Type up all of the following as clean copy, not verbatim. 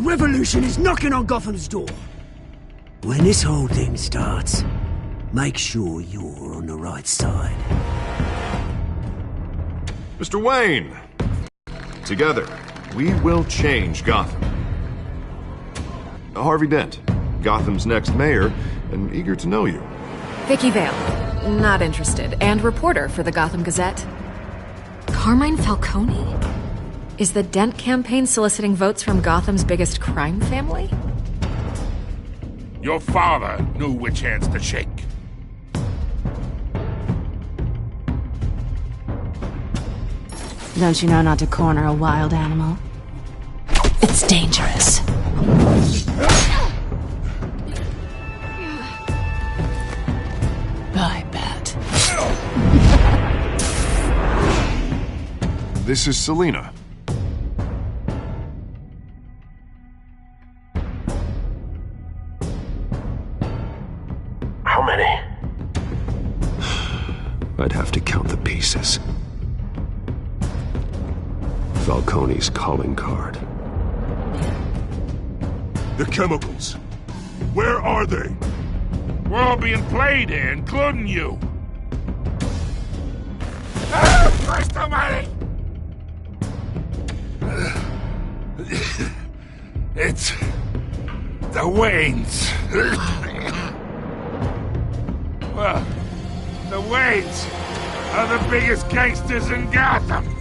revolution is knocking on Gotham's door. When this whole thing starts, make sure you're on the right side. Mr. Wayne! Together, we will change Gotham. Harvey Dent, Gotham's next mayor, and eager to know you. Vicky Vale, not interested, and reporter for the Gotham Gazette. Carmine Falcone? Is the Dent campaign soliciting votes from Gotham's biggest crime family? Your father knew which hands to shake. Don't you know not to corner a wild animal? It's dangerous. I bet. This is Selina. How many? I'd have to count the pieces. Falcone's calling card. The chemicals. Where are they? We're all being played here, including you. Christ almighty! It's the Waynes. Well, the Waynes are the biggest gangsters in Gotham.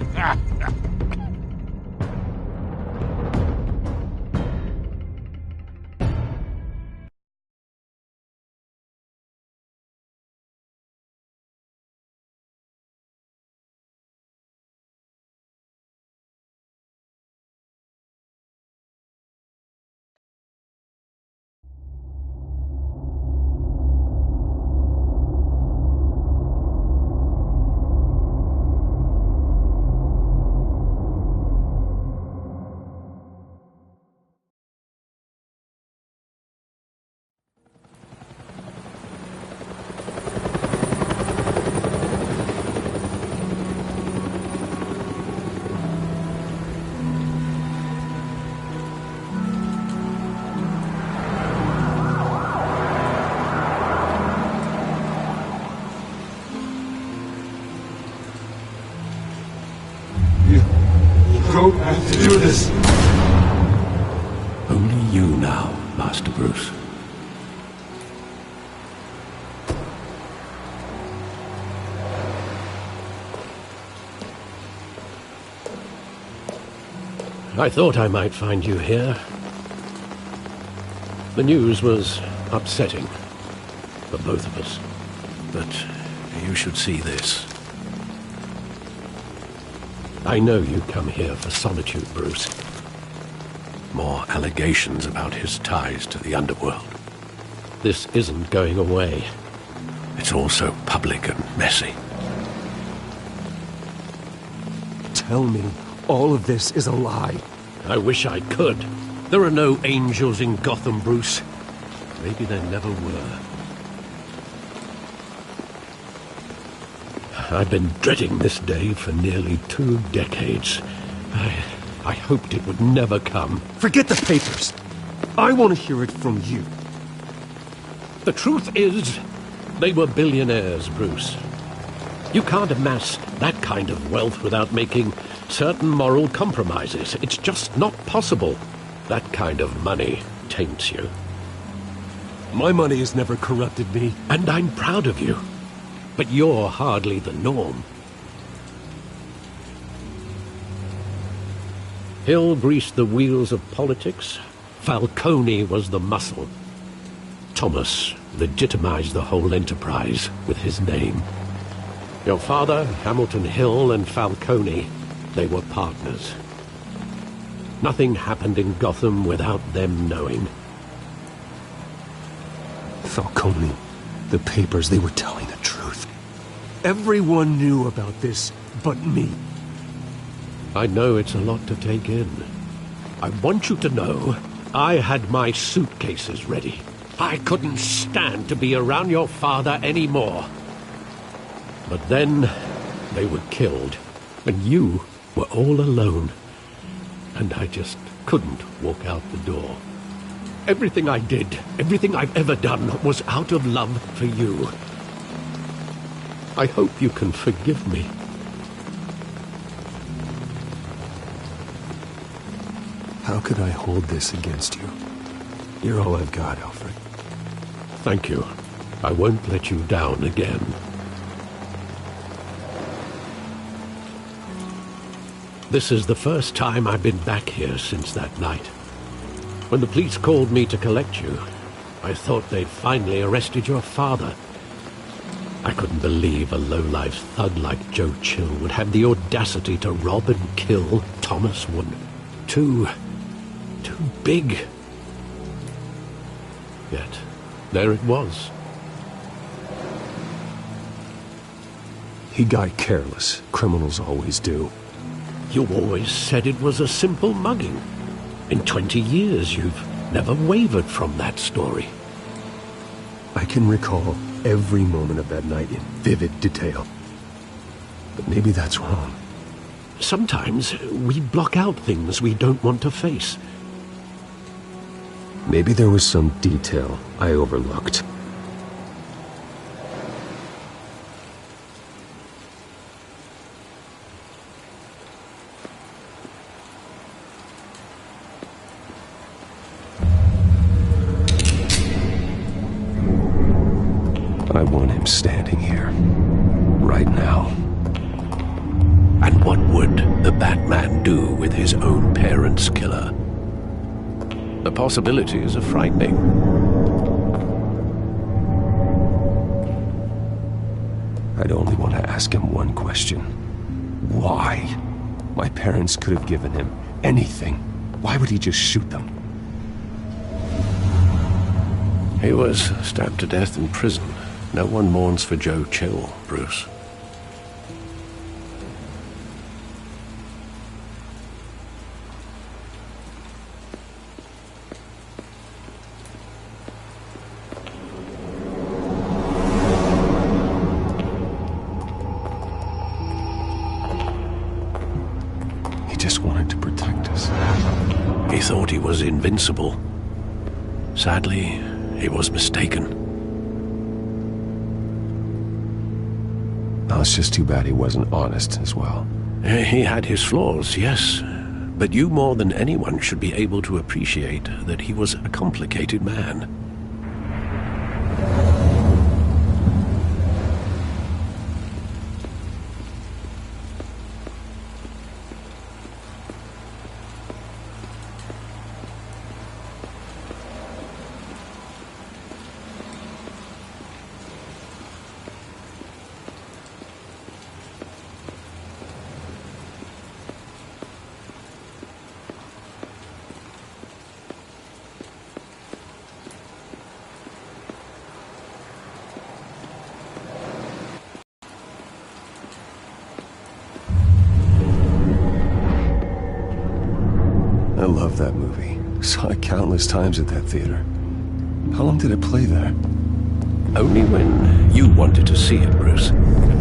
Don't have to do this. Only you now, Master Bruce. I thought I might find you here. The news was upsetting for both of us. But you should see this. I know you come here for solitude, Bruce. More allegations about his ties to the underworld. This isn't going away. It's all so public and messy. Tell me all of this is a lie. I wish I could. There are no angels in Gotham, Bruce. Maybe there never were. I've been dreading this day for nearly 2 decades. I hoped it would never come. Forget the papers. I want to hear it from you. The truth is, they were billionaires, Bruce. You can't amass that kind of wealth without making certain moral compromises. It's just not possible. That kind of money taints you. My money has never corrupted me. And I'm proud of you. But you're hardly the norm. Hill greased the wheels of politics. Falcone was the muscle. Thomas legitimized the whole enterprise with his name. Your father, Hamilton Hill, and Falcone, they were partners. Nothing happened in Gotham without them knowing. Falcone, the papers, they were telling the truth. Everyone knew about this but me. I know it's a lot to take in. I want you to know I had my suitcases ready. I couldn't stand to be around your father anymore. But then they were killed, and you were all alone. And I just couldn't walk out the door. Everything I did, everything I've ever done, was out of love for you. I hope you can forgive me. How could I hold this against you? You're all I've got, Alfred. Thank you. I won't let you down again. This is the first time I've been back here since that night. When the police called me to collect you, I thought they'd finally arrested your father. I couldn't believe a low-life thug like Joe Chill would have the audacity to rob and kill Thomas Wood. Too big. Yet, there it was. He got careless. Criminals always do. You always said it was a simple mugging. In 20 years, you've never wavered from that story. I can recall every moment of that night in vivid detail. But maybe that's wrong. Sometimes we block out things we don't want to face. Maybe there was some detail I overlooked. I want him standing here, right now. And what would the Batman do with his own parents' killer? The possibilities are frightening. I'd only want to ask him one question. Why? My parents could have given him anything. Why would he just shoot them? He was stabbed to death in prison. No one mourns for Joe Chill, Bruce. He just wanted to protect us. He thought he was invincible. Sadly, he was mistaken. Oh, it's just too bad he wasn't honest as well. He had his flaws, yes. But you more than anyone should be able to appreciate that he was a complicated man. I love that movie. Saw it countless times at that theater. How long did it play there? Only when you wanted to see it, Bruce.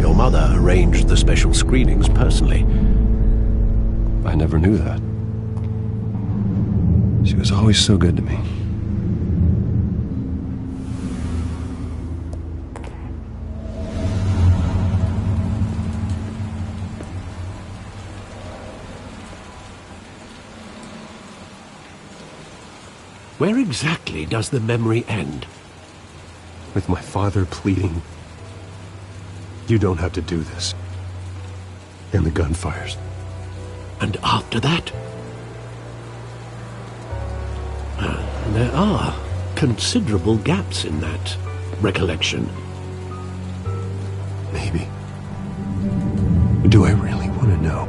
Your mother arranged the special screenings personally. I never knew that. She was always so good to me. Where exactly does the memory end? With my father pleading, "You don't have to do this." And the gunfires. And after that? There are considerable gaps in that recollection. Maybe. Do I really want to know?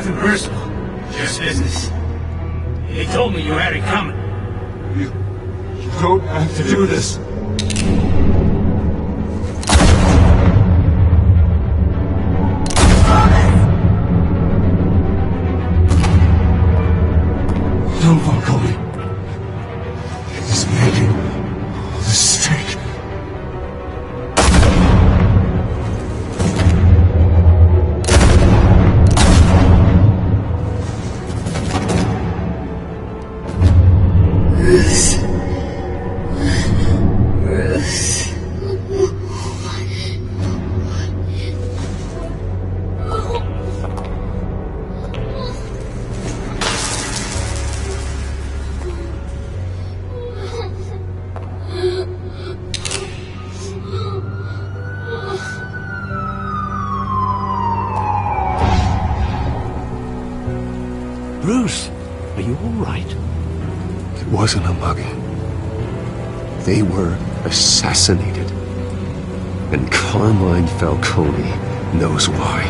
Nothing personal. Just business. He told me you had it coming. You don't have to do this. No, Falcone. He's making a mistake. Bruce, are you all right? It wasn't a mugging. They were assassinated. And Carmine Falcone knows why.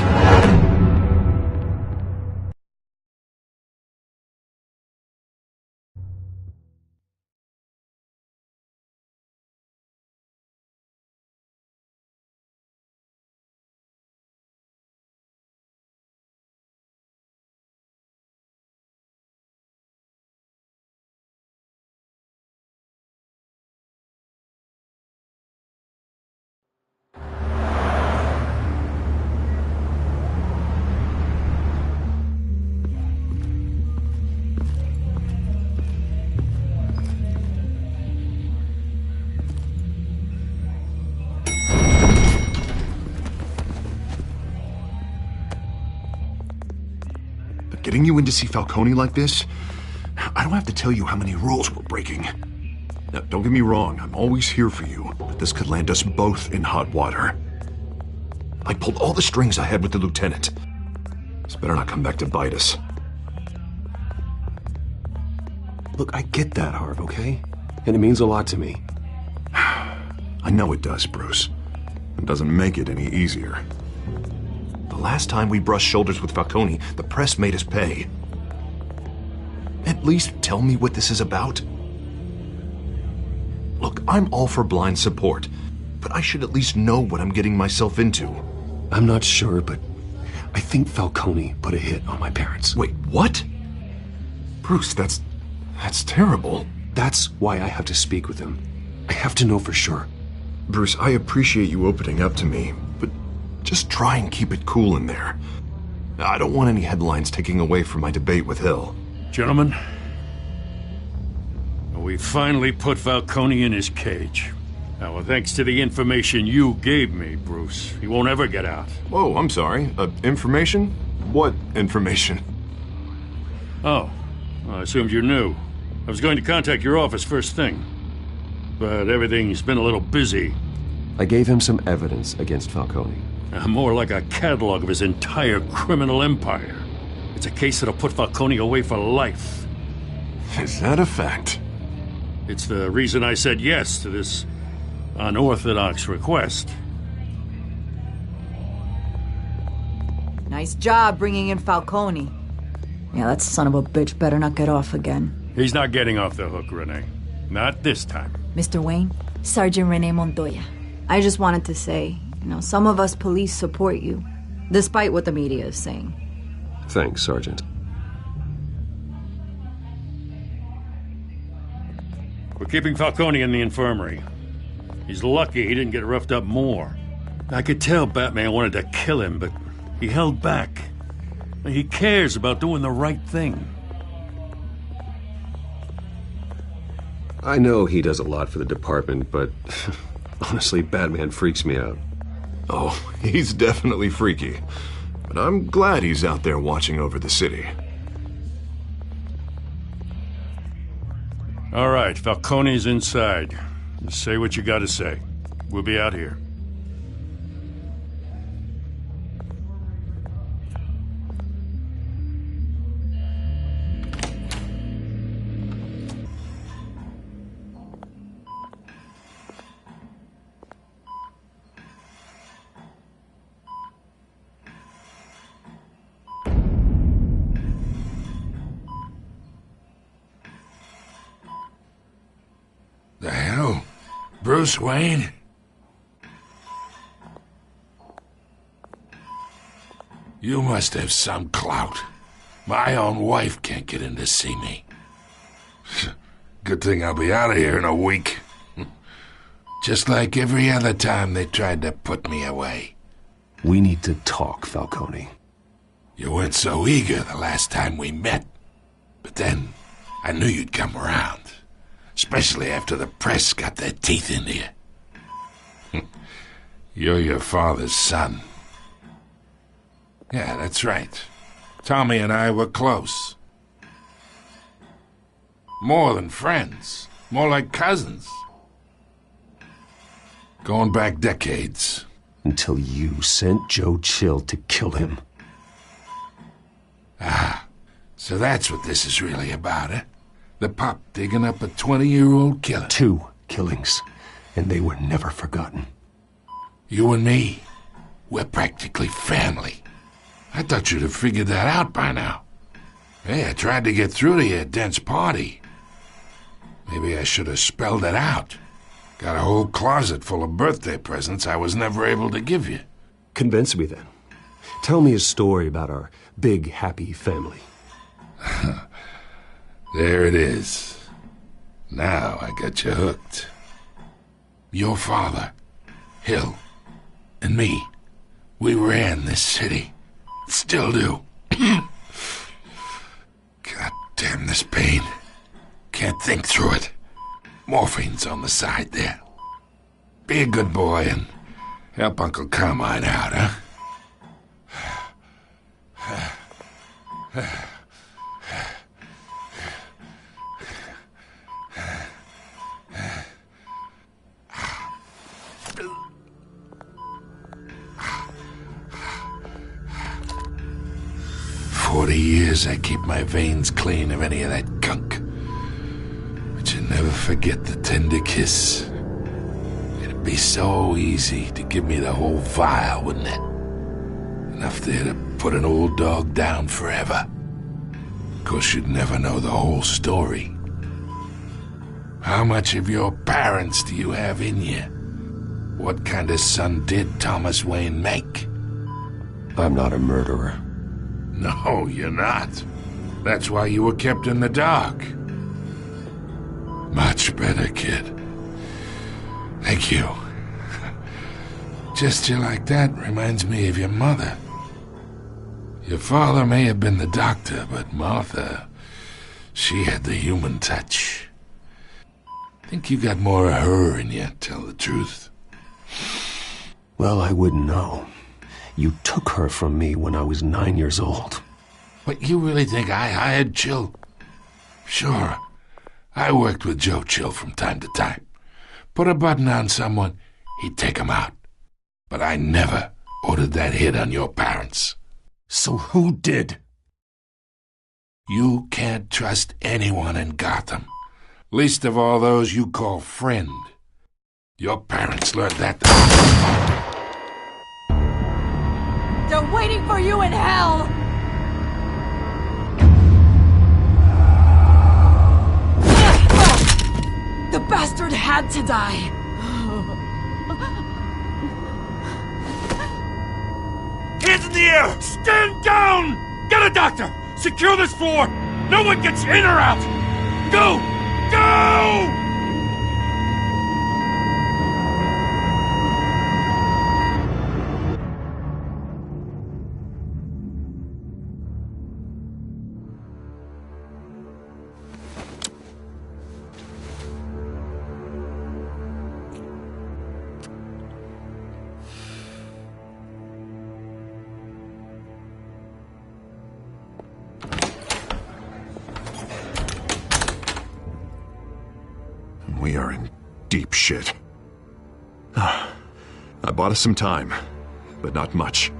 Getting you in to see Falcone like this? I don't have to tell you how many rules we're breaking. Now, don't get me wrong, I'm always here for you, but this could land us both in hot water. I pulled all the strings I had with the lieutenant. This better not come back to bite us. Look, I get that, Harv, okay? And it means a lot to me. I know it does, Bruce. It doesn't make it any easier. The last time we brushed shoulders with Falcone, the press made us pay. At least tell me what this is about. Look, I'm all for blind support, but I should at least know what I'm getting myself into. I'm not sure, but I think Falcone put a hit on my parents. Wait, what? Bruce, that's terrible. That's why I have to speak with him. I have to know for sure. Bruce, I appreciate you opening up to me, but just try and keep it cool in there. I don't want any headlines taking away from my debate with Hill. Gentlemen, we finally put Falcone in his cage. Now, well, thanks to the information you gave me, Bruce, he won't ever get out. Whoa, I'm sorry. Information? What information? Oh, well, I assumed you knew. I was going to contact your office first thing, but everything's been a little busy. I gave him some evidence against Falcone. More like a catalog of his entire criminal empire. It's a case that'll put Falcone away for life. Is that a fact? It's the reason I said yes to this unorthodox request. Nice job bringing in Falcone. Yeah, that son of a bitch better not get off again. He's not getting off the hook, Renee. Not this time. Mr. Wayne, Sergeant Renee Montoya. I just wanted to say, some of us police support you, despite what the media is saying. Thanks, Sergeant. We're keeping Falcone in the infirmary. He's lucky he didn't get roughed up more. I could tell Batman wanted to kill him, but he held back. He cares about doing the right thing. I know he does a lot for the department, but honestly, Batman freaks me out. Oh, he's definitely freaky. But I'm glad he's out there watching over the city. All right, Falcone's inside. Just say what you gotta say. We'll be out here. Bruce Wayne? You must have some clout. My own wife can't get in to see me. Good thing I'll be out of here in a week. Just like every other time they tried to put me away. We need to talk, Falcone. You weren't so eager the last time we met. But then, I knew you'd come around. Especially after the press got their teeth into you. You're your father's son. Yeah, that's right. Tommy and I were close. More than friends. More like cousins. Going back decades. Until you sent Joe Chill to kill him. Ah, so that's what this is really about, eh? The pup digging up a 20-year-old killer. 2 killings, and they were never forgotten. You and me, we're practically family. I thought you'd have figured that out by now. Hey, I tried to get through to your dense party. Maybe I should have spelled it out. Got a whole closet full of birthday presents I was never able to give you. Convince me then. Tell me a story about our big, happy family. There it is. Now I got you hooked. Your father, Hill, and me, we ran this city. Still do. God damn this pain. Can't think through it. Morphine's on the side there. Be a good boy and help Uncle Carmine out, huh? 40 years I keep my veins clean of any of that gunk. But you never forget the tender kiss. It'd be so easy to give me the whole vial, wouldn't it? Enough there to put an old dog down forever. Of course, you'd never know the whole story. How much of your parents do you have in you? What kind of son did Thomas Wayne make? I'm not a murderer. No, you're not. That's why you were kept in the dark. Much better, kid. Thank you. Gesture like that reminds me of your mother. Your father may have been the doctor, but Martha, she had the human touch. I think you got more of her in you, tell the truth. Well, I wouldn't know. You took her from me when I was 9 years old. What, you really think I hired Chill? Sure. I worked with Joe Chill from time to time. Put a button on someone, he'd take him out. But I never ordered that hit on your parents. So who did? You can't trust anyone in Gotham. Least of all those you call friend. Your parents learned that. They're waiting for you in hell! The bastard had to die! Hands in the air! Stand down! Get a doctor! Secure this floor! No one gets in or out! Go! Go! We are in deep shit. I bought us some time, but not much.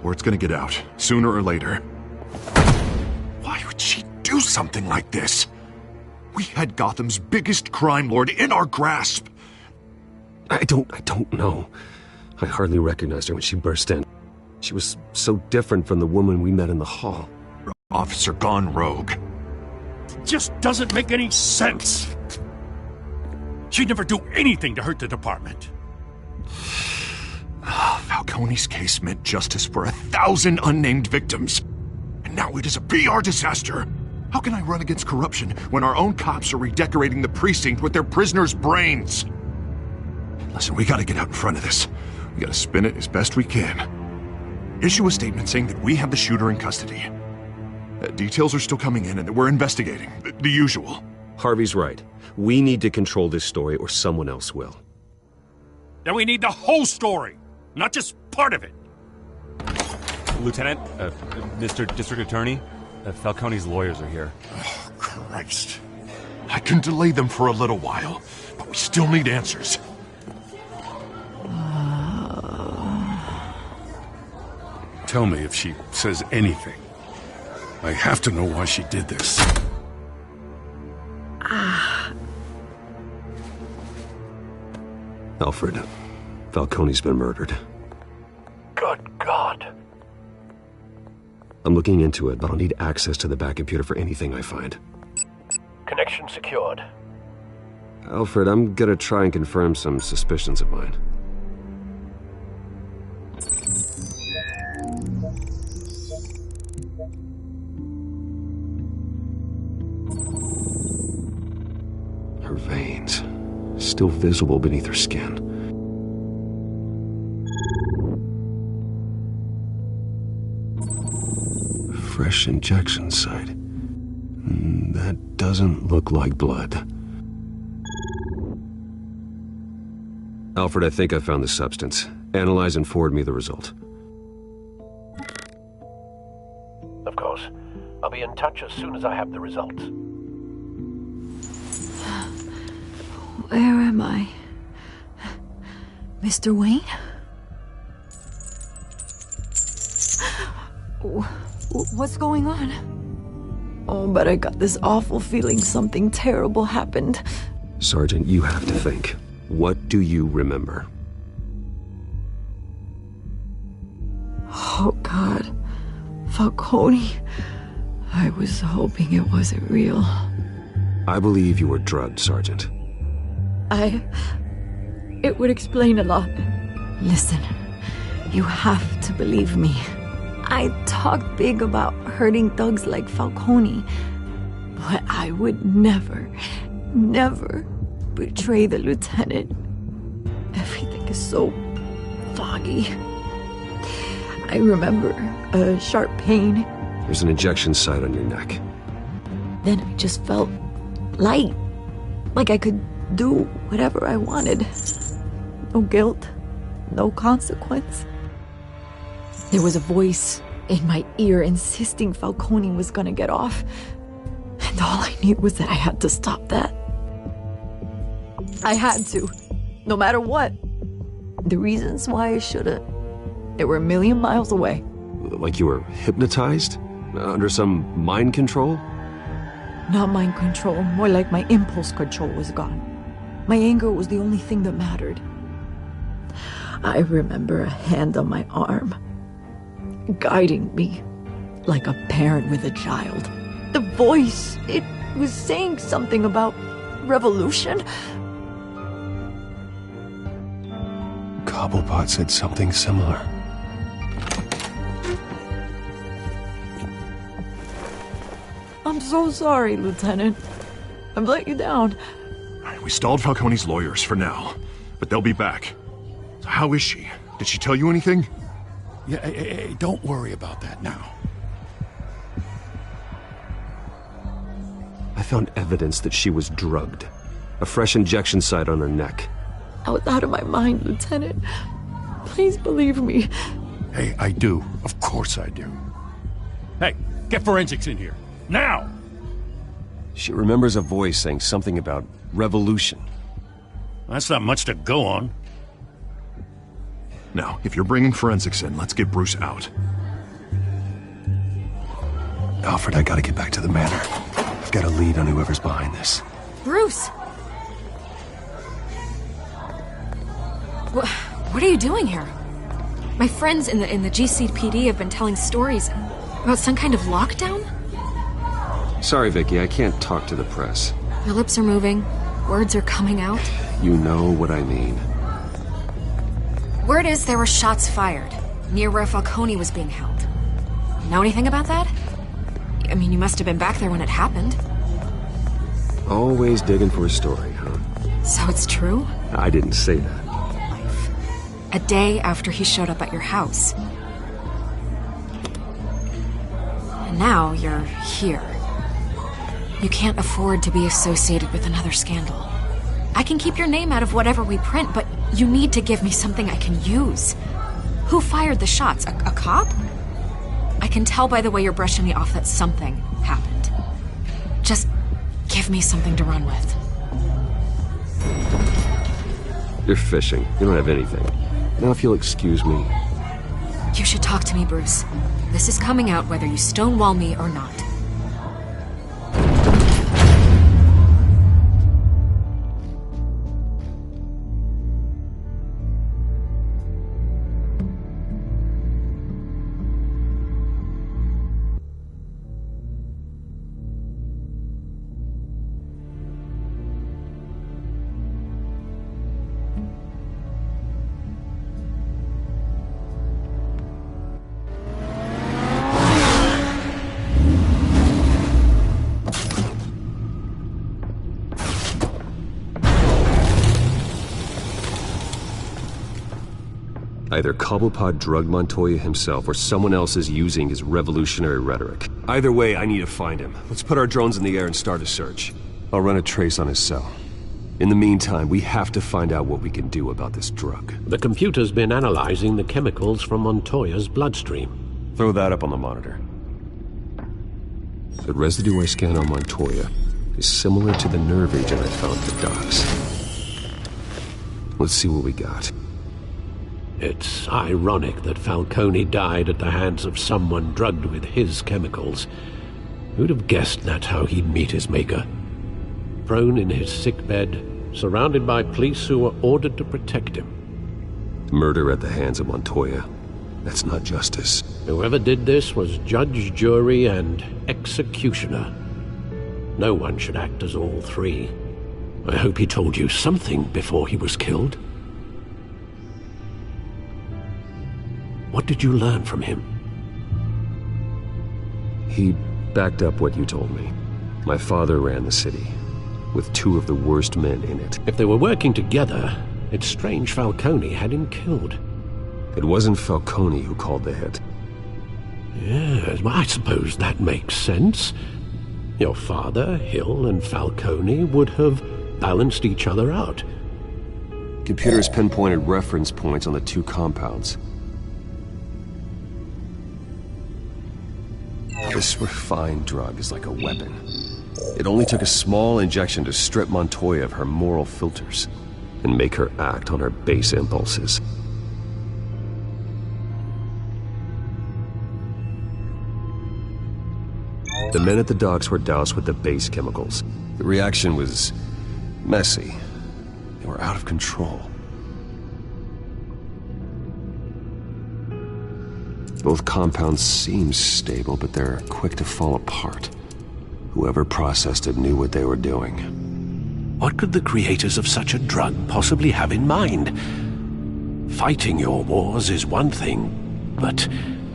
Word's gonna get out, sooner or later. Why would she do something like this? We had Gotham's biggest crime lord in our grasp. I don't know. I hardly recognized her when she burst in. She was so different from the woman we met in the hall. Officer gone rogue. It just doesn't make any sense. She'd never do anything to hurt the department. Falcone's case meant justice for 1,000 unnamed victims. And now it is a PR disaster. How can I run against corruption when our own cops are redecorating the precinct with their prisoners' brains? Listen, we gotta get out in front of this. We gotta spin it as best we can. Issue a statement saying that we have the shooter in custody. Details are still coming in and that we're investigating. The usual. Harvey's right. We need to control this story or someone else will. Then we need the whole story, not just part of it. Lieutenant, Mr. District Attorney, Falcone's lawyers are here. Oh, Christ. I can delay them for a little while, but we still need answers. Tell me if she says anything. I have to know why she did this. Alfred, Falcone's been murdered. Good God. I'm looking into it, but I'll need access to the back computer for anything I find. Connection secured. Alfred, I'm gonna try and confirm some suspicions of mine. Her veins, still visible beneath her skin. Fresh injection site. That doesn't look like blood. Alfred, I think I found the substance. Analyze and forward me the result. Of course. I'll be in touch as soon as I have the results. Where am I? Mr. Wayne? What's going on? Oh, but I got this awful feeling something terrible happened. Sergeant, you have to think. What do you remember? Oh, God. Falcone. I was hoping it wasn't real. I believe you were drugged, Sergeant. It would explain a lot. Listen, you have to believe me. I talked big about hurting thugs like Falcone, but I would never betray the lieutenant. Everything is so foggy. I remember a sharp pain. There's an injection site on your neck. Then I just felt light, like I could do whatever I wanted. No guilt, no consequence. There was a voice in my ear insisting Falcone was gonna get off. And all I knew was that I had to stop that. I had to, no matter what. The reasons why I shouldn't, they were a million miles away. Like you were hypnotized? Under some mind control? Not mind control, more like my impulse control was gone. My anger was the only thing that mattered. I remember a hand on my arm, guiding me like a parent with a child. The voice, it was saying something about revolution. Cobblepot said something similar. I'm so sorry, Lieutenant. I've let you down. We stalled Falcone's lawyers for now, but they'll be back. So how is she? Did she tell you anything? Yeah, hey, don't worry about that now. I found evidence that she was drugged. A fresh injection site on her neck. I was out of my mind, Lieutenant. Please believe me. Hey, I do. Of course I do. Hey, get forensics in here. Now! She remembers a voice saying something about revolution. That's not much to go on. Now, if you're bringing forensics in, let's get Bruce out. Alfred, I gotta get back to the manor. I've got a lead on whoever's behind this. Bruce! What are you doing here? My friends in the GCPD have been telling stories about some kind of lockdown? Sorry, Vicky, I can't talk to the press. Your lips are moving. Words are coming out. You know what I mean. Word is there were shots fired near where Falcone was being held. Know anything about that? I mean, you must have been back there when it happened. Always digging for a story, huh? So it's true? I didn't say that. A day after he showed up at your house. And now you're here. You can't afford to be associated with another scandal. I can keep your name out of whatever we print, but you need to give me something I can use. Who fired the shots? A cop? I can tell by the way you're brushing me off that something happened. Just give me something to run with. You're fishing. You don't have anything. Now if you'll excuse me. You should talk to me, Bruce. This is coming out whether you stonewall me or not. Either Cobblepot drugged Montoya himself, or someone else is using his revolutionary rhetoric. Either way, I need to find him. Let's put our drones in the air and start a search. I'll run a trace on his cell. In the meantime, we have to find out what we can do about this drug. The computer's been analyzing the chemicals from Montoya's bloodstream. Throw that up on the monitor. The residue I scanned on Montoya is similar to the nerve agent I found at the docks. Let's see what we got. It's ironic that Falcone died at the hands of someone drugged with his chemicals. Who'd have guessed that's how he'd meet his maker? Prone in his sickbed, surrounded by police who were ordered to protect him. Murder at the hands of Montoya. That's not justice. Whoever did this was judge, jury, and executioner. No one should act as all three. I hope he told you something before he was killed. What did you learn from him? He backed up what you told me. My father ran the city, with two of the worst men in it. If they were working together, it's strange Falcone had him killed. It wasn't Falcone who called the hit. Yes, well, I suppose that makes sense. Your father, Hill, and Falcone would have balanced each other out. Computers pinpointed reference points on the two compounds. This refined drug is like a weapon. It only took a small injection to strip Montoya of her moral filters and make her act on her base impulses. The men at the docks were doused with the base chemicals. The reaction was messy. They were out of control. Both compounds seem stable, but they're quick to fall apart. Whoever processed it knew what they were doing. What could the creators of such a drug possibly have in mind? Fighting your wars is one thing, but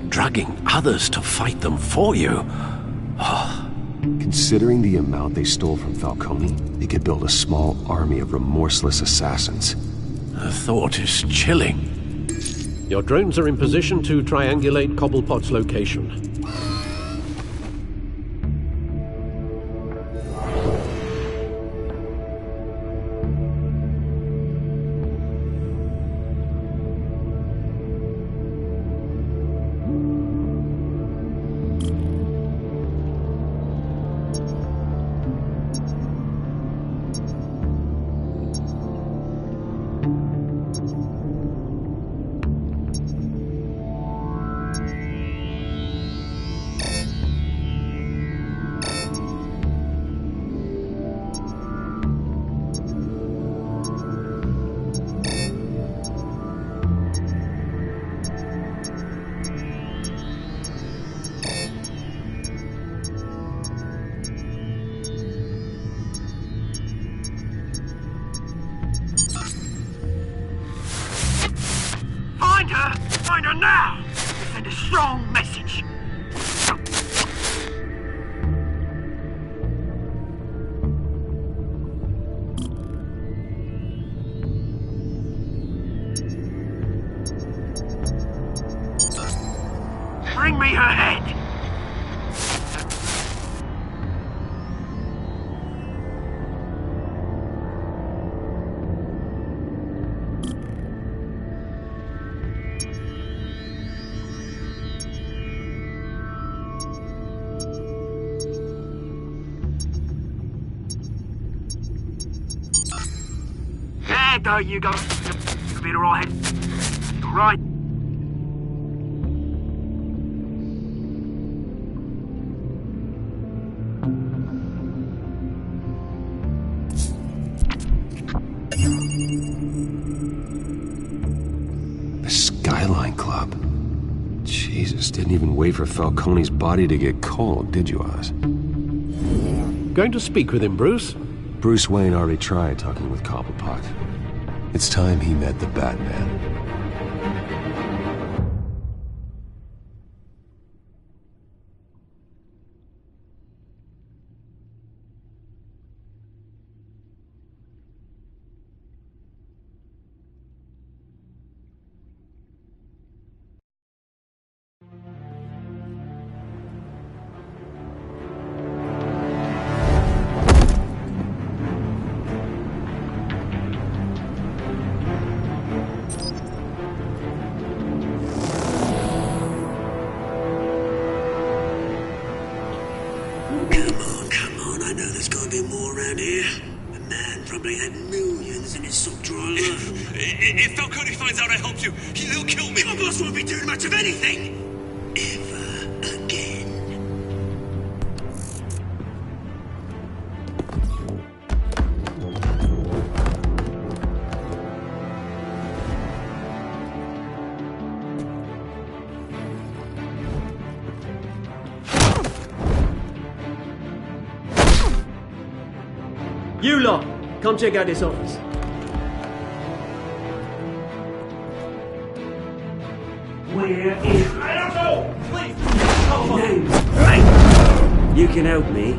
drugging others to fight them for you? Considering the amount they stole from Falcone, they could build a small army of remorseless assassins. The thought is chilling. Your drones are in position to triangulate Cobblepot's location. ahead! There go, you go. A bit alright. Right. The Skyline Club. Jesus, didn't even wait for Falcone's body to get cold, did you, Oz? Going to speak with him, Bruce? Bruce Wayne already tried talking with Cobblepot. It's time he met the Batman. Come on, I know there's gotta be more around here. A man probably had millions in his sock drawer alone. If Falcone finds out I helped you, he'll kill me. Your boss won't be doing much of anything! Ever again. You lot, come check out this office. Where is... I don't know! Please! Names? Right. You can help me.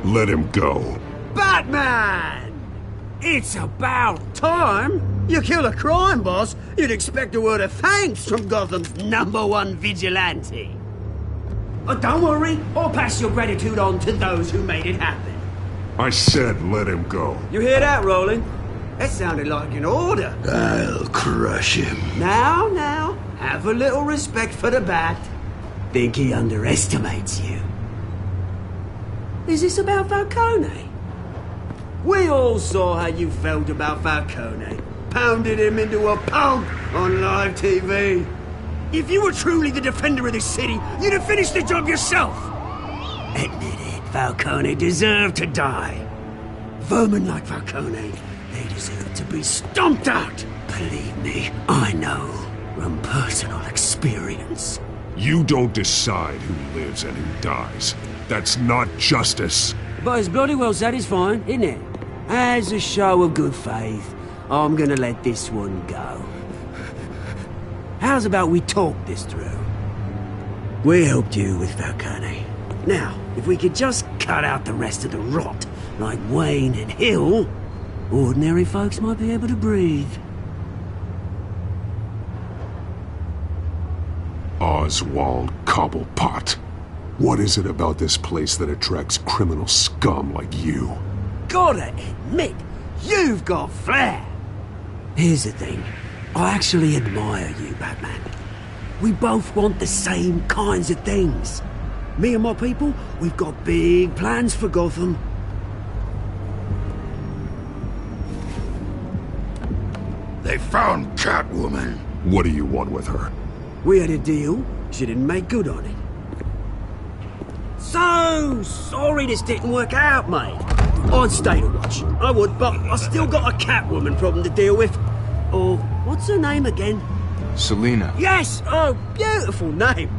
Let him go. Batman! It's about time. You kill a crime boss, you'd expect a word of thanks from Gotham's #1 vigilante. Oh, don't worry, I'll pass your gratitude on to those who made it happen. I said let him go. You hear that, Roland? That sounded like an order. I'll crush him. Now, have a little respect for the Bat. Think he underestimates you. Is this about Falcone? We all saw how you felt about Falcone. Pounded him into a pulp on live TV. If you were truly the defender of this city, you'd have finished the job yourself. Admit it, Falcone deserved to die. Vermin like Falcone, they deserve to be stomped out. Believe me, I know from personal experience. You don't decide who lives and who dies. That's not justice. But it's bloody well satisfying, isn't it? As a show of good faith, I'm gonna let this one go. How's about we talk this through? We helped you with Falcone. Now, if we could just cut out the rest of the rot, like Wayne and Hill, ordinary folks might be able to breathe. Oswald Cobblepot. What is it about this place that attracts criminal scum like you? Gotta admit, you've got flair. Here's the thing. I actually admire you, Batman. We both want the same kinds of things. Me and my people, we've got big plans for Gotham. They found Catwoman. What do you want with her? We had a deal. She didn't make good on it. So sorry this didn't work out, mate. I'd stay to watch. I would, but I still got a Catwoman problem to deal with. Or, what's her name again? Selina. Yes! Oh, beautiful name.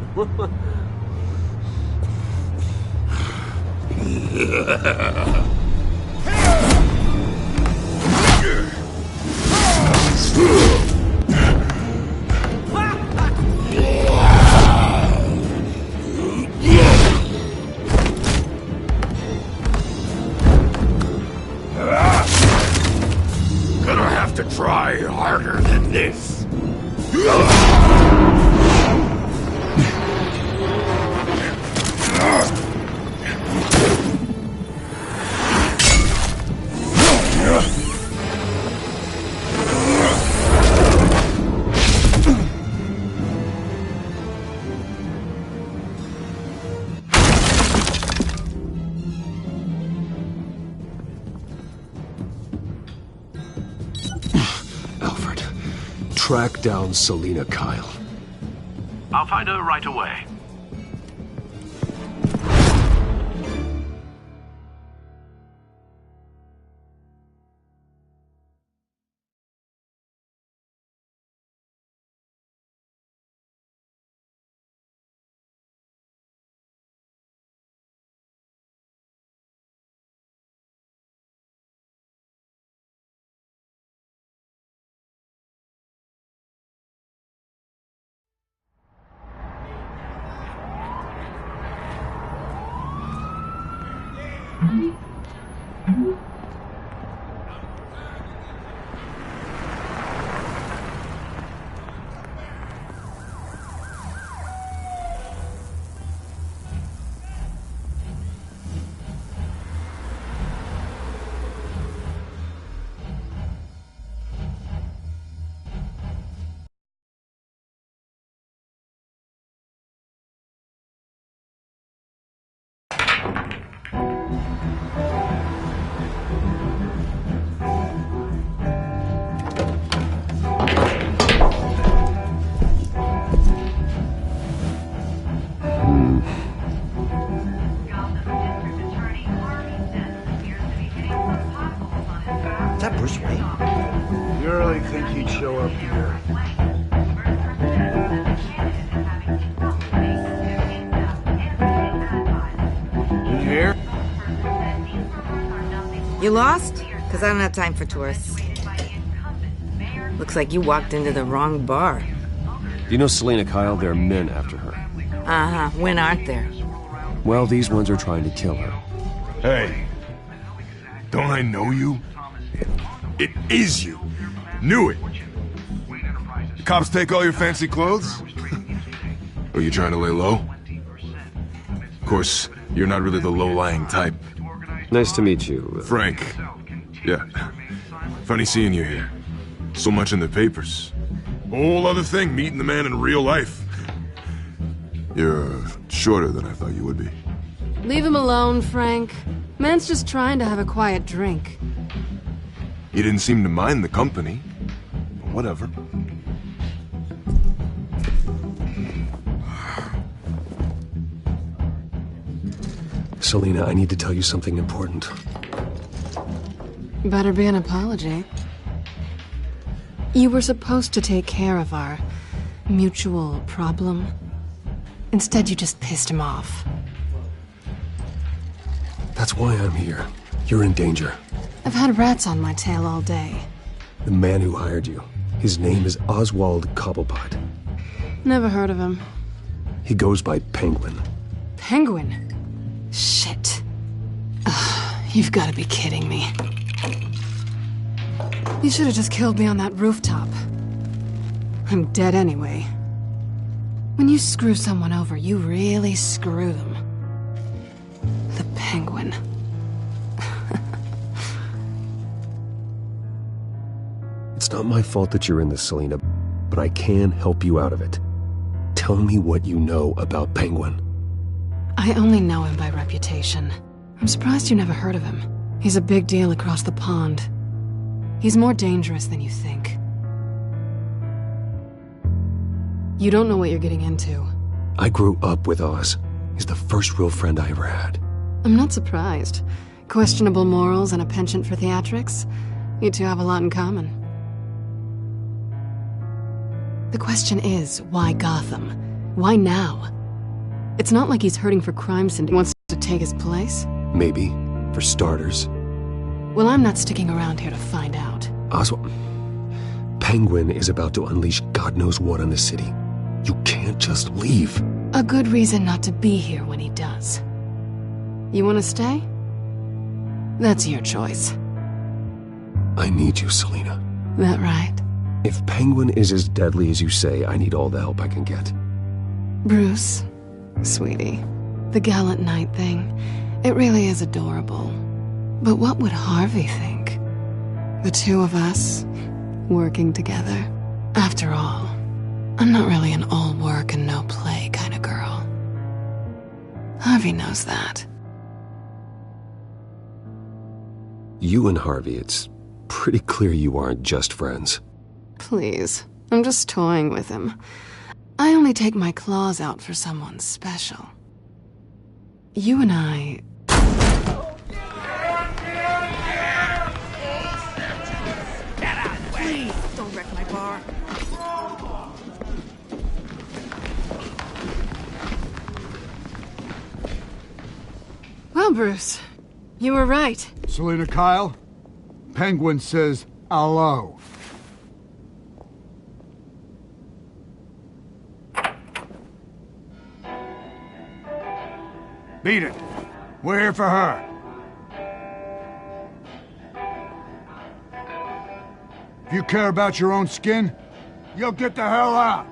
Gonna have to try harder than this. track down Selina Kyle. I'll find her right away. Is that Bruce Wayne? You really think he'd show up here? You here? You lost? Because I don't have time for tourists. Looks like you walked into the wrong bar. Do you know Selina Kyle? There are men after her. Uh-huh. When aren't there? Well, these ones are trying to kill her. Hey, don't I know you? It is you. Knew it. The cops take all your fancy clothes? Are you trying to lay low? Of course, you're not really the low-lying type. Nice to meet you. Frank. Yeah. Funny seeing you here. So much in the papers. Whole other thing, meeting the man in real life. You're shorter than I thought you would be. Leave him alone, Frank. Man's just trying to have a quiet drink. You didn't seem to mind the company. Whatever. Selina, I need to tell you something important. Better be an apology. You were supposed to take care of our mutual problem. Instead, you just pissed him off. That's why I'm here. You're in danger. I've had rats on my tail all day. The man who hired you. His name is Oswald Cobblepot. Never heard of him. He goes by Penguin. Penguin? Shit. Ugh, you've got to be kidding me. You should have just killed me on that rooftop. I'm dead anyway. When you screw someone over, you really screw them. The Penguin. It's not my fault that you're in this, Selina, but I can help you out of it. Tell me what you know about Penguin. I only know him by reputation. I'm surprised you never heard of him. He's a big deal across the pond. He's more dangerous than you think. You don't know what you're getting into. I grew up with Oz. He's the first real friend I ever had. I'm not surprised. Questionable morals and a penchant for theatrics. You two have a lot in common. The question is, why Gotham? Why now? It's not like he's hurting for crime syndicate wants to take his place. Maybe, for starters. Well, I'm not sticking around here to find out. Oswald, Penguin is about to unleash God knows what on the city. You can't just leave. A good reason not to be here when he does. You want to stay? That's your choice. I need you, Selina. That right? If Penguin is as deadly as you say, I need all the help I can get. Bruce, sweetie, the gallant knight thing, it really is adorable. But what would Harvey think? The two of us, working together. After all, I'm not really an all work and no play kind of girl. Harvey knows that. You and Harvey, it's pretty clear you aren't just friends. Please, I'm just toying with him. I only take my claws out for someone special. You and I... Please, don't wreck my bar. Well, Bruce, you were right. Selina Kyle, Penguin says hello. Beat it. We're here for her. If you care about your own skin, you'll get the hell out.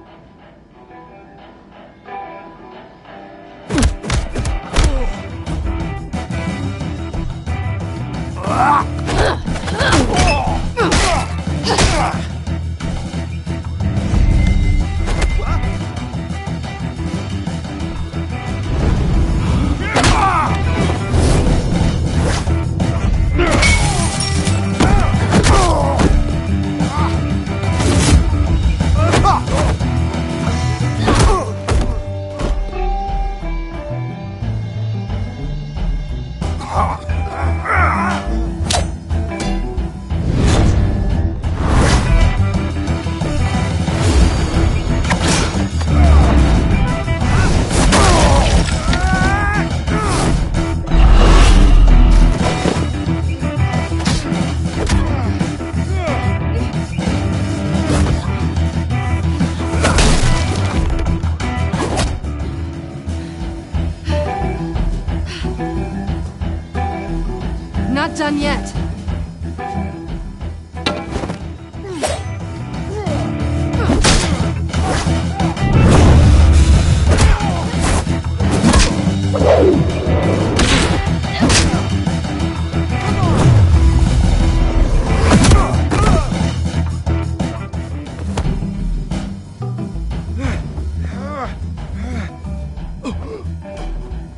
Not done yet.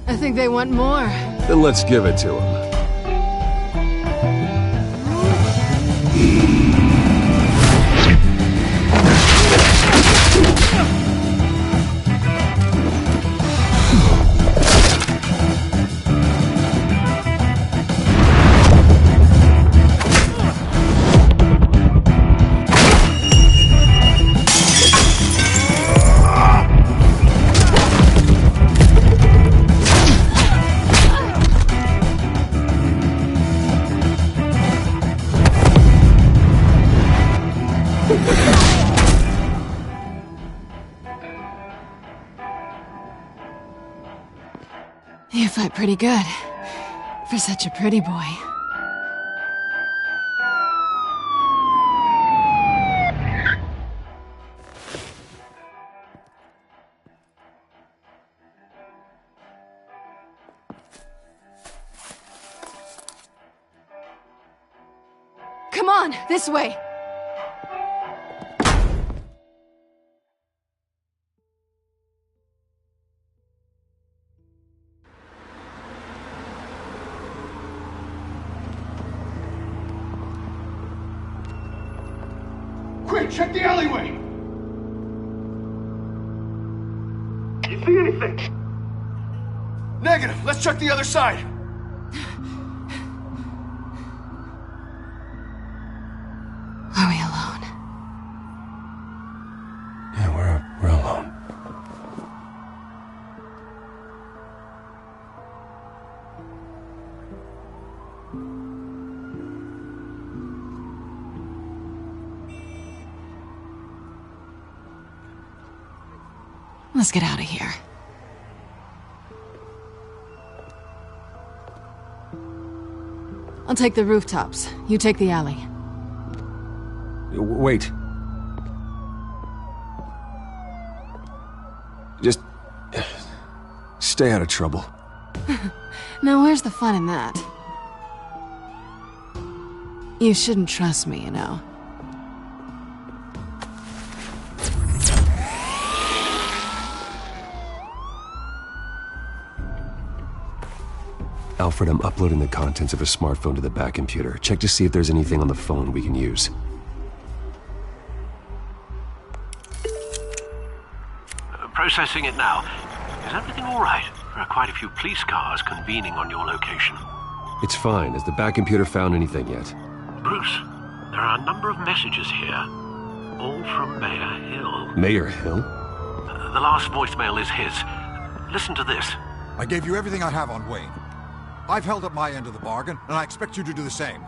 I think they want more. Then let's give it to them. You fight pretty good. For such a pretty boy. Come on, this way! Quick, check the alleyway! You see anything? Negative. Let's check the other side. Are we alone? Yeah, we're alone. Let's get out of here. I'll take the rooftops. You take the alley. Wait. Just... stay out of trouble. Now where's the fun in that? You shouldn't trust me, you know. Alfred, I'm uploading the contents of a smartphone to the back computer. Check to see if there's anything on the phone we can use. Processing it now. Is everything all right? There are quite a few police cars convening on your location. It's fine. Has the back computer found anything yet? Bruce, there are a number of messages here. All from Mayor Hill. Mayor Hill? The last voicemail is his. Listen to this. I gave you everything I have on Wayne. I've held up my end of the bargain, and I expect you to do the same.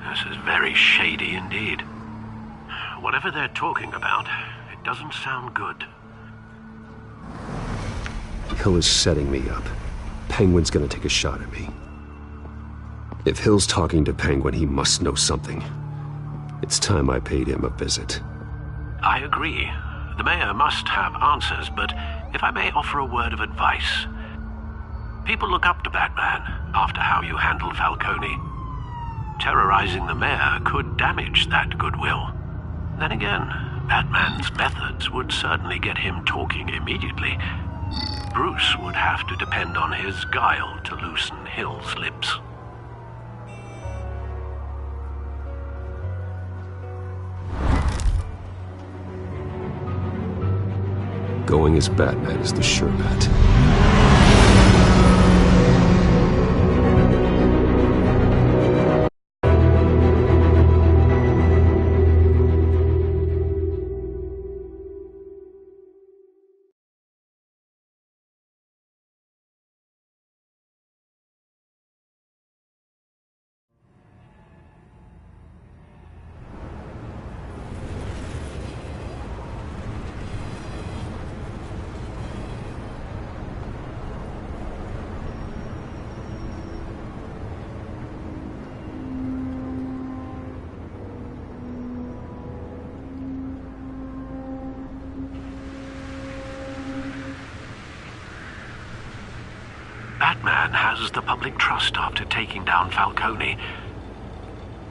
This is very shady indeed. Whatever they're talking about, it doesn't sound good. Hill is setting me up. Penguin's gonna take a shot at me. If Hill's talking to Penguin, he must know something. It's time I paid him a visit. I agree. The mayor must have answers, but if I may offer a word of advice. People look up to Batman after how you handled Falcone. Terrorizing the mayor could damage that goodwill. Then again, Batman's methods would certainly get him talking immediately. Bruce would have to depend on his guile to loosen Hill's lips. Going as Batman is the sure bet. Batman has the public trust after taking down Falcone.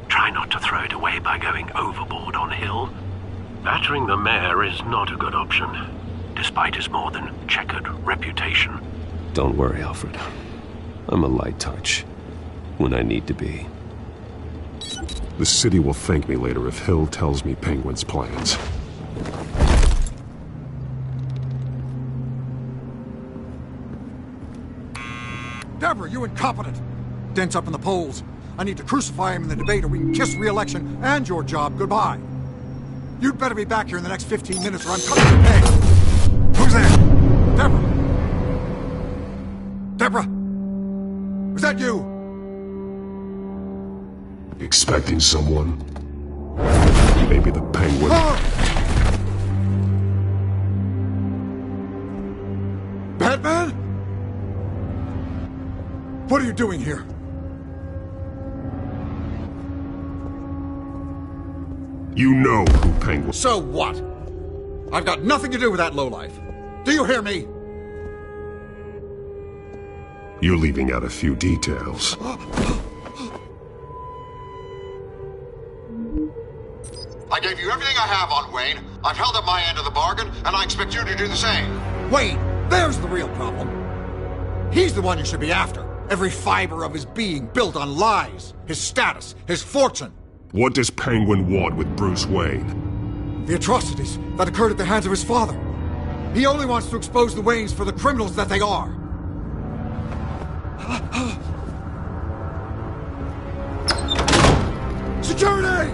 Try not to throw it away by going overboard on Hill. Battering the mayor is not a good option, despite his more than checkered reputation. Don't worry, Alfred. I'm a light touch. When I need to be. The city will thank me later if Hill tells me Penguin's plans. Deborah, you incompetent! Dent's up in the polls. I need to crucify him in the debate or we can kiss re-election and your job goodbye. You'd better be back here in the next 15 minutes or I'm cutting your pay. Who's there? Deborah? Deborah? Was that you? Expecting someone? Maybe the Penguin. Batman? What are you doing here? You know who Penguin... So what? I've got nothing to do with that lowlife. Do you hear me? You're leaving out a few details. I gave you everything I have on Wayne. I've held up my end of the bargain, and I expect you to do the same. Wayne, there's the real problem. He's the one you should be after. Every fiber of his being built on lies, his status, his fortune. What does Penguin want with Bruce Wayne? The atrocities that occurred at the hands of his father. He only wants to expose the Waynes for the criminals that they are. Security!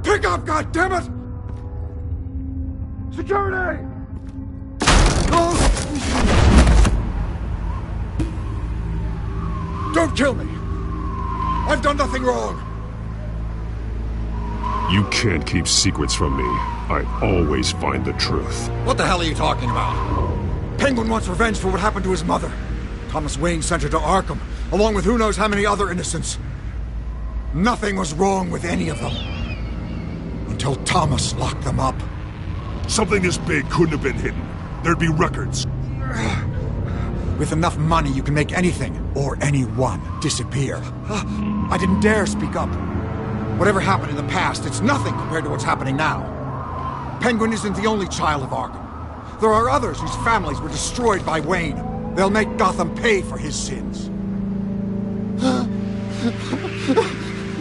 Pick up, goddammit! Security! Don't kill me! I've done nothing wrong! You can't keep secrets from me. I always find the truth. What the hell are you talking about? Penguin wants revenge for what happened to his mother. Thomas Wayne sent her to Arkham, along with who knows how many other innocents. Nothing was wrong with any of them. Until Thomas locked them up. Something this big couldn't have been hidden. There'd be records. With enough money, you can make anything, or anyone, disappear. I didn't dare speak up. Whatever happened in the past, it's nothing compared to what's happening now. Penguin isn't the only child of Arkham. There are others whose families were destroyed by Wayne. They'll make Gotham pay for his sins.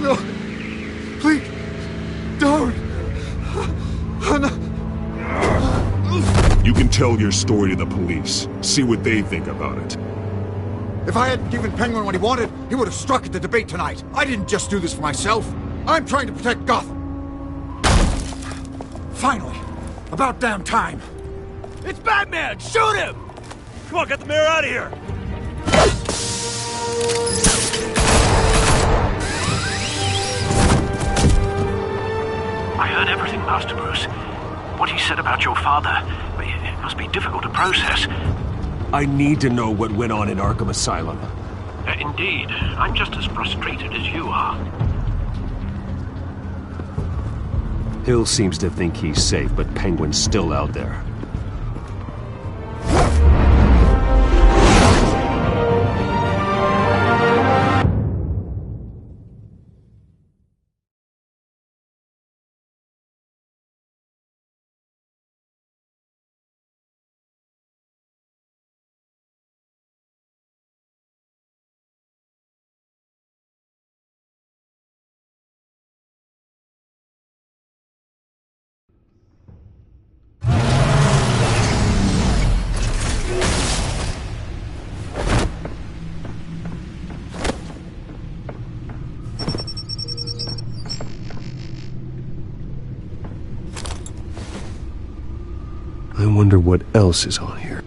No. Please, don't. You can tell your story to the police. See what they think about it. If I hadn't given Penguin what he wanted, he would have struck at the debate tonight. I didn't just do this for myself. I'm trying to protect Gotham. Finally. About damn time. It's Batman! Shoot him! Come on, get the mayor out of here! I heard everything, Master Bruce. What he said about your father, it must be difficult to process. I need to know what went on in Arkham Asylum. Indeed. I'm just as frustrated as you are. Hill seems to think he's safe, but Penguin's still out there. I wonder what else is on here.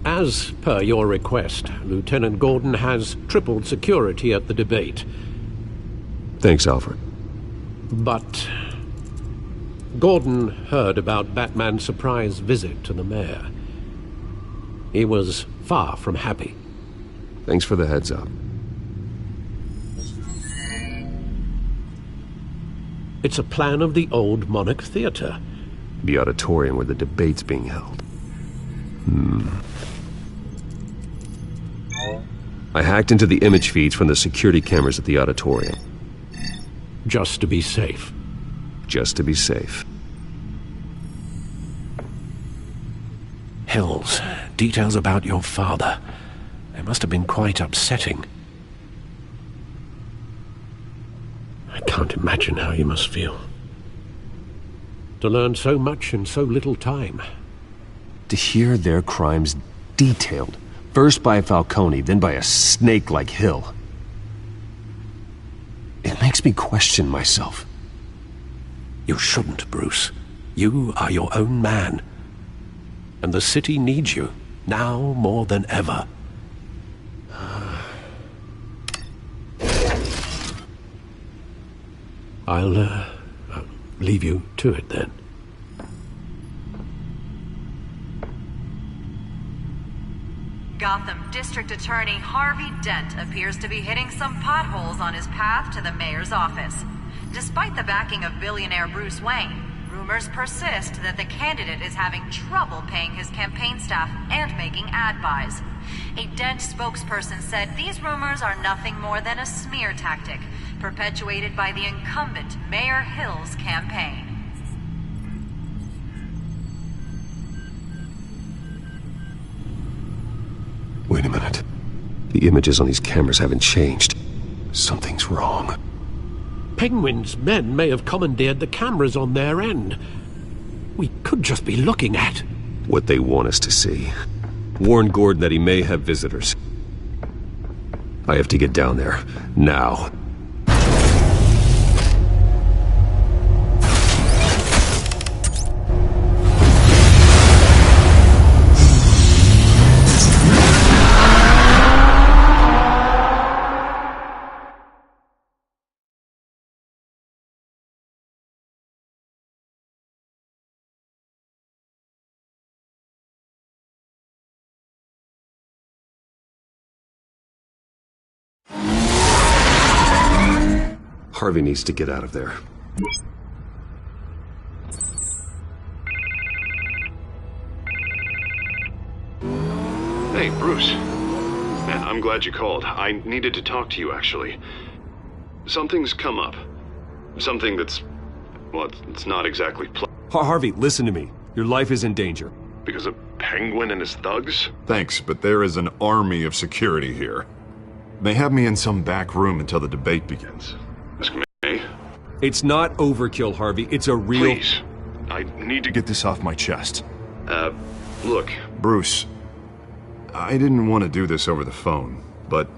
As per your request, Lieutenant Gordon has tripled security at the debate. Thanks, Alfred. But Gordon heard about Batman's surprise visit to the mayor. He was far from happy. Thanks for the heads up. It's a plan of the old Monarch Theater. The auditorium where the debate's being held. I hacked into the image feeds from the security cameras at the auditorium. Just to be safe. Just to be safe. Hills, details about your father. They must have been quite upsetting. I can't imagine how you must feel. To learn so much in so little time. To hear their crimes detailed, first by Falcone, then by a snake like Hill. It makes me question myself. You shouldn't, Bruce. You are your own man. And the city needs you, now more than ever. I'll leave you to it then. Gotham District Attorney Harvey Dent appears to be hitting some potholes on his path to the mayor's office. Despite the backing of billionaire Bruce Wayne, rumors persist that the candidate is having trouble paying his campaign staff and making ad buys. A Dent spokesperson said these rumors are nothing more than a smear tactic, perpetuated by the incumbent Mayor Hill's campaign. Wait a minute. The images on these cameras haven't changed. Something's wrong. Penguin's men may have commandeered the cameras on their end. We could just be looking at what they want us to see. Warn Gordon that he may have visitors. I have to get down there, now. Harvey needs to get out of there. Hey, Bruce. Man, I'm glad you called. I needed to talk to you, actually. Something's come up. Something that's... well, it's not exactly... Harvey, listen to me. Your life is in danger. Because of Penguin and his thugs? Thanks, but there is an army of security here. They have me in some back room until the debate begins. Ask me? It's not overkill, Harvey. It's a real... Please. I need to get this off my chest. Look. Bruce, I didn't want to do this over the phone, but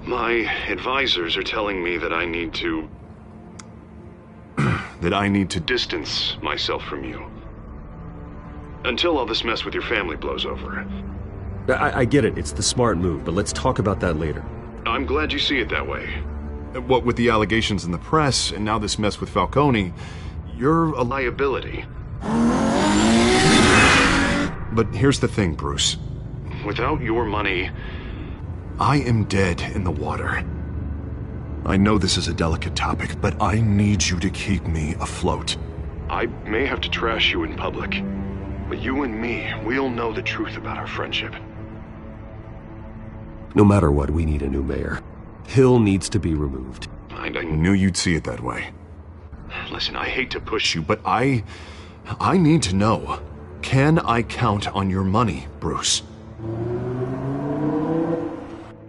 my advisors are telling me that I need to... that I need to distance myself from you. Until all this mess with your family blows over. I get it. It's the smart move, but let's talk about that later. I'm glad you see it that way. What with the allegations in the press, and now this mess with Falcone, you're a liability. But here's the thing, Bruce. Without your money, I am dead in the water. I know this is a delicate topic, but I need you to keep me afloat. I may have to trash you in public, but you and me, we'll know the truth about our friendship. No matter what, we need a new mayor. Hill needs to be removed. I knew you'd see it that way. Listen, I hate to push you, but I need to know. Can I count on your money, Bruce?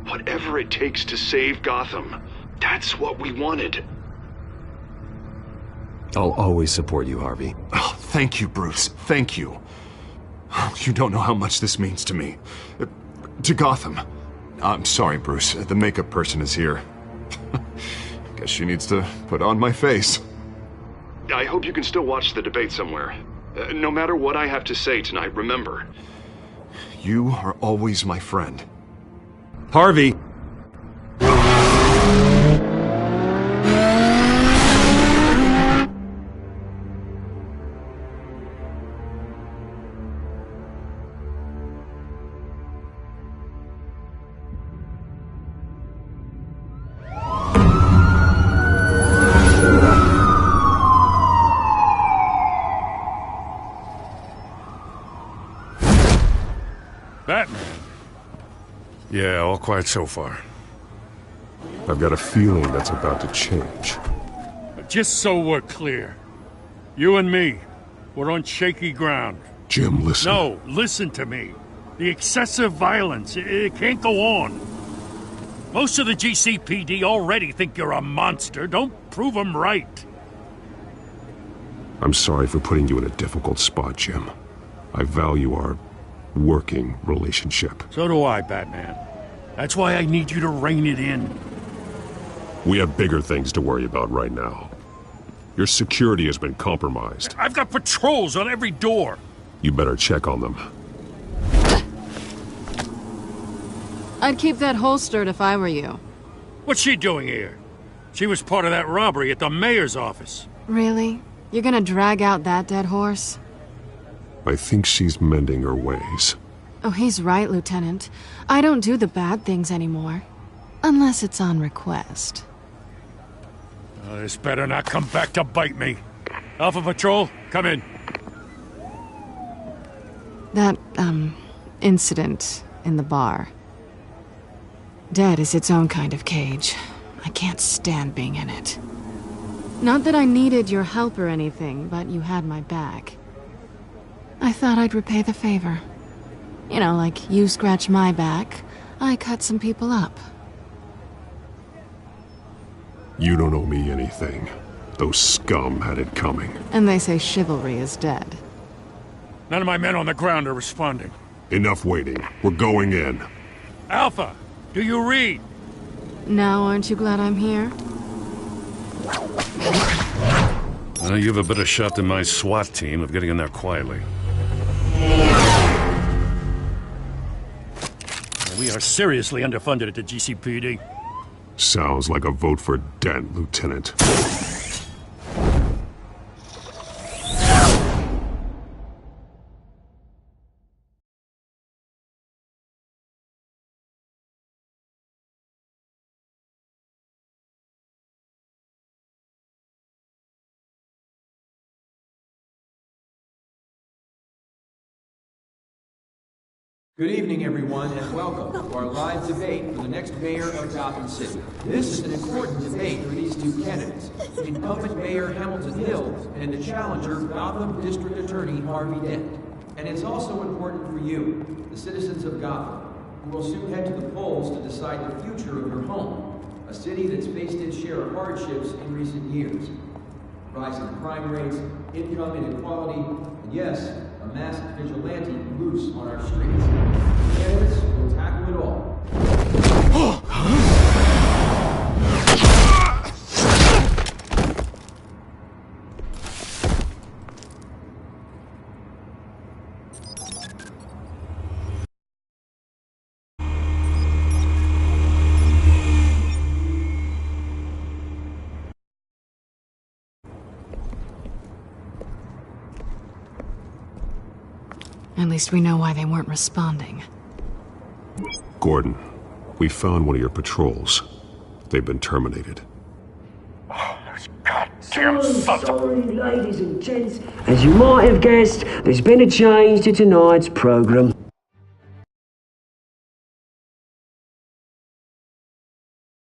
Whatever it takes to save Gotham. That's what we wanted. I'll always support you, Harvey. Oh, thank you, Bruce. Thank you. You don't know how much this means to me. To Gotham. I'm sorry, Bruce. The makeup person is here. Guess she needs to put on my face. I hope you can still watch the debate somewhere. No matter what I have to say tonight, remember, you are always my friend. Harvey! Batman? Yeah, all quiet so far. I've got a feeling that's about to change. Just so we're clear, you and me, we're on shaky ground. Jim, listen. No, listen to me. The excessive violence, it can't go on. Most of the GCPD already think you're a monster. Don't prove them right. I'm sorry for putting you in a difficult spot, Jim. I value our working relationship. So do I, Batman. That's why I need you to rein it in. We have bigger things to worry about right now. Your security has been compromised. I've got patrols on every door. You better check on them. I'd keep that holstered if I were you. What's she doing here? She was part of that robbery at the mayor's office. Really? You're gonna drag out that dead horse? I think she's mending her ways. Oh, he's right, Lieutenant. I don't do the bad things anymore. Unless it's on request. This better not come back to bite me. Alpha Patrol, come in. That, incident in the bar. Dead is its own kind of cage. I can't stand being in it. Not that I needed your help or anything, but you had my back. I thought I'd repay the favor. You know, like you scratch my back, I cut some people up. You don't owe me anything. Those scum had it coming. And they say chivalry is dead. None of my men on the ground are responding. Enough waiting. We're going in. Alpha, do you read? Now aren't you glad I'm here? You have a better shot than my SWAT team of getting in there quietly. We are seriously underfunded at the GCPD. Sounds like a vote for Dent, Lieutenant. Good evening, everyone, and welcome to our live debate for the next mayor of Gotham City. This is an important debate for these two candidates, incumbent Mayor Hamilton Hill and the challenger, Gotham District Attorney Harvey Dent. And it's also important for you, the citizens of Gotham, who will soon head to the polls to decide the future of your home, a city that's faced its share of hardships in recent years. Rising crime rates, income inequality, and yes, a masked vigilante loose on our streets. Candidates will tackle it all. At least we know why they weren't responding. Gordon, we found one of your patrols. They've been terminated. So sorry, ladies and gents. As you might have guessed, there's been a change to tonight's program.